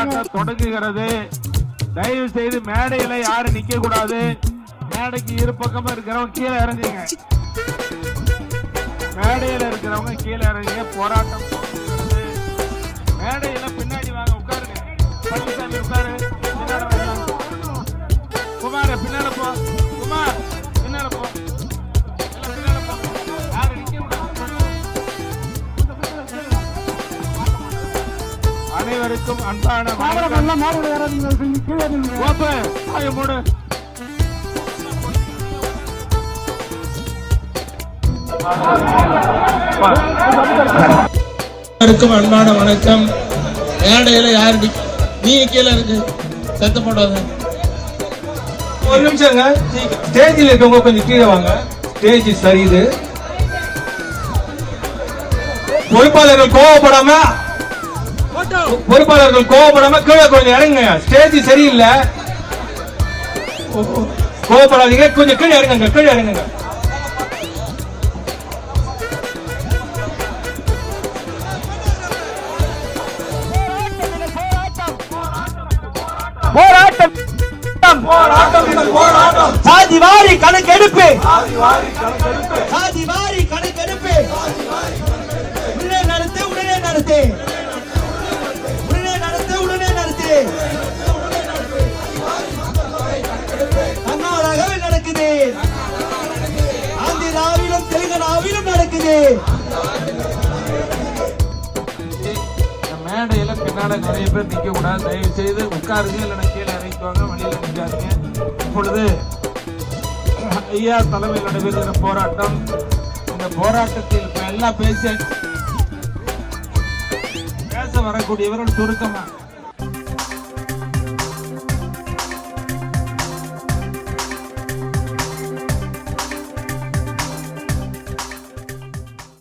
போராட்டம் தொடங்குகிறது. தயவு செய்து மேடையில யாரும் நிக்க கூடாது. மேடைக்கு இரு பக்கமா இருக்கிறவங்க கீழே இறங்குங்க. மேடையில இருக்கிறவங்க கீழே இறங்குங்க. போராட்டம் மேடையில பின்னாடி வாங்க, உட்காருங்க. பழனிசாமி உட்காரு. குமார் பின்னால போ. குமார் பின்னால போ. அனைவருக்கும் அன்பான அன்பான வணக்கம். மேடையில யாரு நீ கீழே இருக்கு சத்த போடாத. ஒரு நிமிஷங்க, ஸ்டேஜில் இருக்கவங்க கொஞ்சம் கீழே வாங்க. ஸ்டேஜ் சரியுது. பொறுப்பாளர்கள் கோவப்படாம கீழே கொஞ்சம் இறங்குங்க. ஸ்டேஜ் சரியில்லை, கோவப்படாதீங்க. கொஞ்சம் கீழே இறங்குங்க. சாதிவாரி கணக்கெடுப்பு. உடனே நடத்து. கர்நாடகாவில் நடக்குது, ஆந்திராவிலும் தெலுங்கானாவிலும் நடக்குது. மேடையில பின்னால நிறைய பேர் நிக்க கூடாது. தயவு செய்து உட்காருங்க, இல்லைன்னா கீழே இறங்கிக்குவாங்க. வழியில நிற்காதீங்க. இப்பொழுது ஐயா தலைமையில் நடைபெறுகிற போராட்டம். இந்த போராட்டத்தில் இப்ப எல்லாம் பேச வரக்கூடியவர்கள் சுருக்கமா